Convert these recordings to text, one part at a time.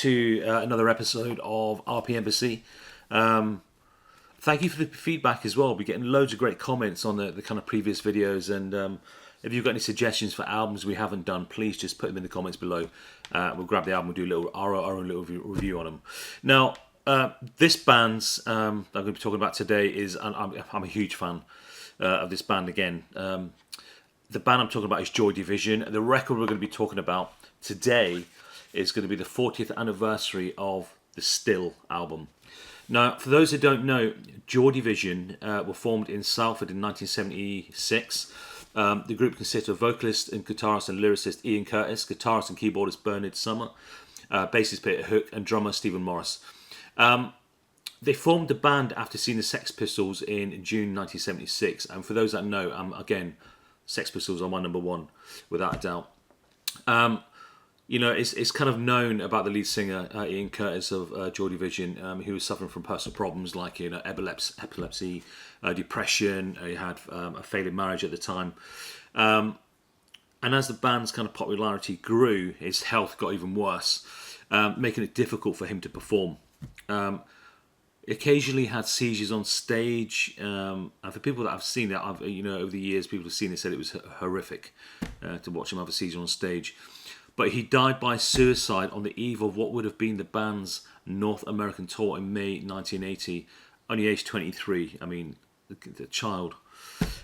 to another episode of RPMbassy. Thank you for the feedback as well. We're getting loads of great comments on the kind of previous videos, and if you've got any suggestions for albums we haven't done, please just put them in the comments below. We'll grab the album and do our own little review on them. Now, this band's that I'm going to be talking about today is, and I'm a huge fan of this band again. The band I'm talking about is Joy Division. The record we're going to be talking about today is going to be the 40th anniversary of the Still album. Now, for those who don't know, Joy Division were formed in Salford in 1976. The group consisted of vocalist and guitarist and lyricist Ian Curtis, guitarist and keyboardist Bernard Summer, bassist Peter Hook, and drummer Stephen Morris. They formed the band after seeing the Sex Pistols in June 1976, and for those that know, again, Sex Pistols are my number one, without a doubt. You know, it's kind of known about the lead singer, Ian Curtis of Joy Division, who was suffering from personal problems like, you know, epilepsy, depression. He had a failing marriage at the time. And as the band's kind of popularity grew, his health got even worse, making it difficult for him to perform. Occasionally had seizures on stage, and for people that have seen it, over the years, people have seen it, said it was horrific to watch him have a seizure on stage. But he died by suicide on the eve of what would have been the band's North American tour in May 1980, only aged 23. I mean, the child.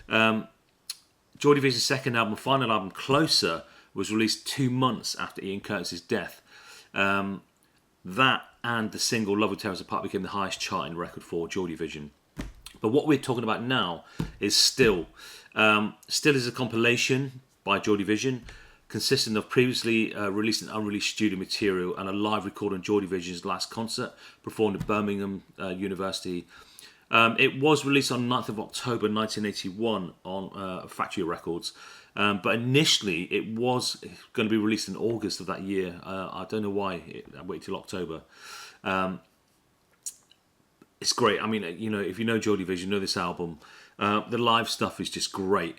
Joy Division's second album, final album, Closer, was released 2 months after Ian Curtis' death. That and the single Love Will Tear Us Apart became the highest charting record for Joy Division. But what we're talking about now is Still. Still is a compilation by Joy Division consisting of previously released and unreleased studio material and a live recording of Joy Division's last concert performed at Birmingham University. It was released on 9th of October 1981 on Factory Records. But initially, it was going to be released in August of that year. I don't know why I waited till October. It's great. I mean, you know, if you know Joy Division, you know this album. The live stuff is just great.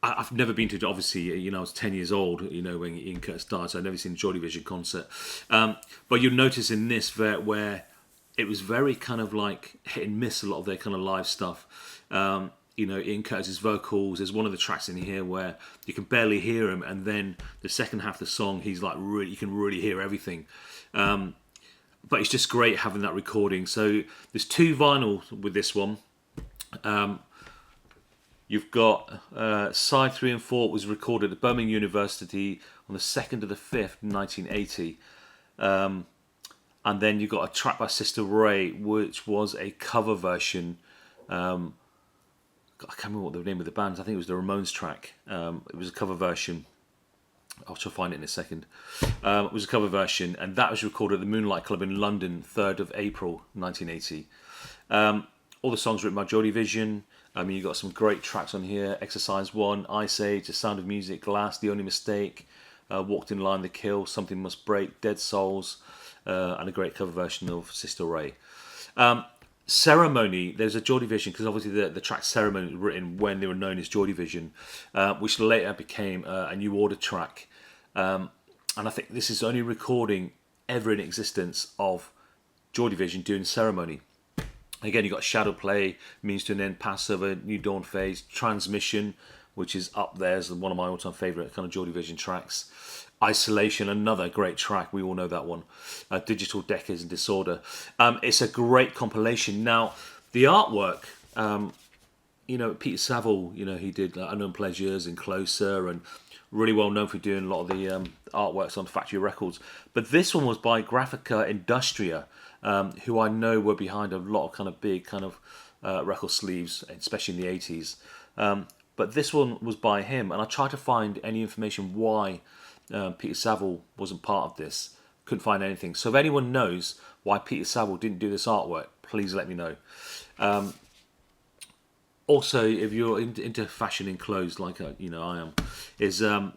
I've never been to, obviously, you know, I was 10 years old, you know, when Ian Curtis died, so I've never seen a Joy Division concert. But you'll notice in this where it was very kind of like hit and miss, a lot of their kind of live stuff. You know, Ian Curtis' vocals, there's one of the tracks in here where you can barely hear him, and then the second half of the song, he's like really, you can really hear everything. But it's just great having that recording. So there's 2 vinyls with this one. You've got side 3 and 4 was recorded at Birmingham University on the 2nd of the 5th, 1980. And then you've got a track by Sister Ray, which was a cover version. I can't remember what the name of the band. I think it was the Ramones track. It was a cover version. I'll try to find it in a second. It was a cover version, and that was recorded at the Moonlight Club in London, 3rd of April, 1980. All the songs written by Joy Division. I mean, you've got some great tracks on here. Exercise 1, Ice Age, The Sound of Music, Glass, The Only Mistake, Walked in Line, The Kill, Something Must Break, Dead Souls, and a great cover version of Sister Ray. Ceremony, there's a Joy Division, because obviously the track Ceremony was written when they were known as Joy Division, which later became a New Order track. And I think this is the only recording ever in existence of Joy Division doing Ceremony. Again, you've got Shadow Play, Means to an End, Passover, New Dawn Phase, Transmission, which is up there as one of my all-time favourite kind of Joy Division tracks. Isolation, another great track, we all know that one. Digital Decades and Disorder. It's a great compilation. Now, the artwork, you know, Peter Saville, you know, he did Unknown Pleasures and Closer, and really well known for doing a lot of the artworks on Factory Records. But this one was by Graphica Industria, who I know were behind a lot of kind of big kind of record sleeves, especially in the 80s. But this one was by him, and I tried to find any information why Peter Saville wasn't part of this. Couldn't find anything. So if anyone knows why Peter Saville didn't do this artwork, please let me know. Also, if you're into fashion in clothes like you know I am, there's a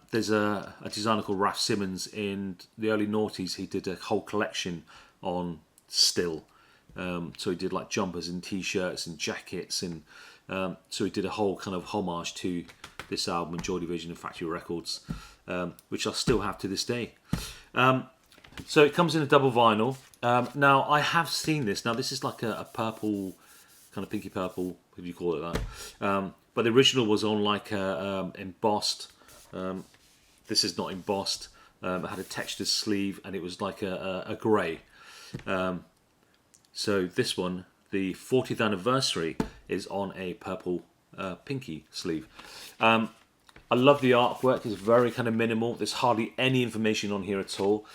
designer called Raf Simons in the early noughties. He did a whole collection on Still. So he did like jumpers and t-shirts and jackets, and so he did a whole kind of homage to this album and Joy Division and Factory Records, which I still have to this day. So it comes in a double vinyl. Now I have seen this. Now this is like a purple, kind of pinky purple, if you call it that. But the original was on like a embossed. This is not embossed. It had a textured sleeve, and it was like a grey. So this one, the 40th anniversary, is on a purple pinky sleeve. I love the artwork. It's very kind of minimal. There's hardly any information on here at all.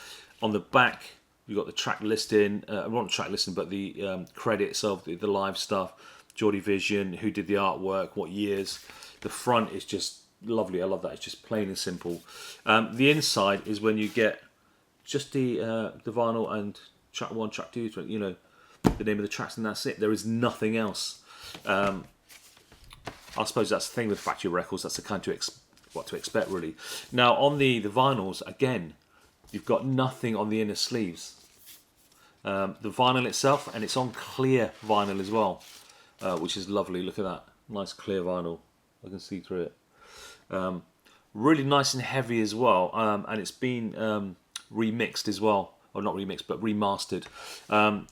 On the back, you've got the track listing, not track listing, but the credits of the live stuff, Geordie Vision, who did the artwork, what years. The front is just lovely. I love that. It's just plain and simple. The inside is when you get just the vinyl and track 1, track 2, you know, the name of the tracks, and that's it. There is nothing else. I suppose that's the thing with factory records. That's the kind of what to expect, really. Now on the vinyls, again, you've got nothing on the inner sleeves. The vinyl itself, and it's on clear vinyl as well, which is lovely. Look at that, nice clear vinyl. I can see through it. Really nice and heavy as well, and it's been remixed as well. Or not remixed, but remastered.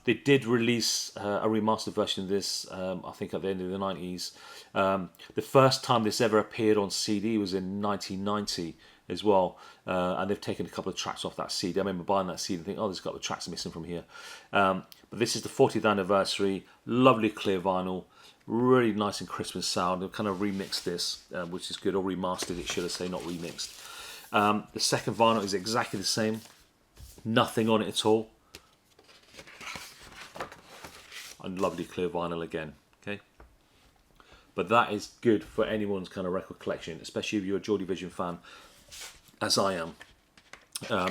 They did release a remastered version of this, I think at the end of the 90s. The first time this ever appeared on CD was in 1990 as well. And they've taken a couple of tracks off that CD. I remember buying that CD and thinking, oh, there's a couple of tracks missing from here. But this is the 40th anniversary. Lovely clear vinyl. Really nice and crisp and sound. They've kind of remixed this, which is good. Or remastered it, should I say, not remixed. The second vinyl is exactly the same. Nothing on it at all. And lovely clear vinyl again. Okay, but that is good for anyone's kind of record collection, especially if you're a Geordie Vision fan, as I am.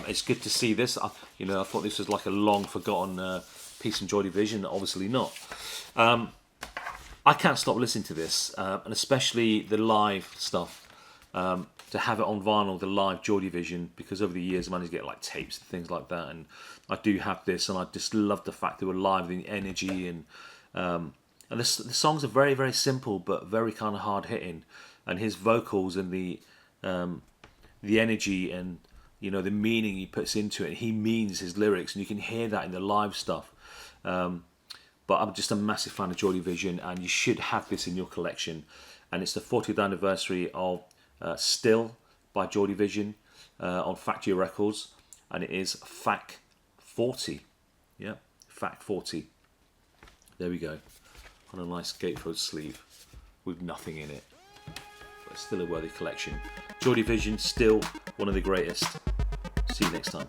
It's good to see this. You know, I thought this was like a long forgotten piece from Geordie Vision. Obviously not. I can't stop listening to this, and especially the live stuff. To have it on vinyl, the live Geordie Vision, because over the years I managed to get like tapes and things like that, and I do have this, and I just love the fact they were live, the energy, and the songs are very, very simple but very kind of hard hitting, and his vocals and the energy and, you know, the meaning he puts into it, he means his lyrics, and you can hear that in the live stuff. But I'm just a massive fan of Geordie Vision, and you should have this in your collection. And it's the 40th anniversary of Still by Geordie Vision on Factory Records, and it is FAC 40. Yeah, FAC 40. There we go. On a nice gatefold sleeve with nothing in it, but still a worthy collection. Geordie Vision, still one of the greatest. See you next time.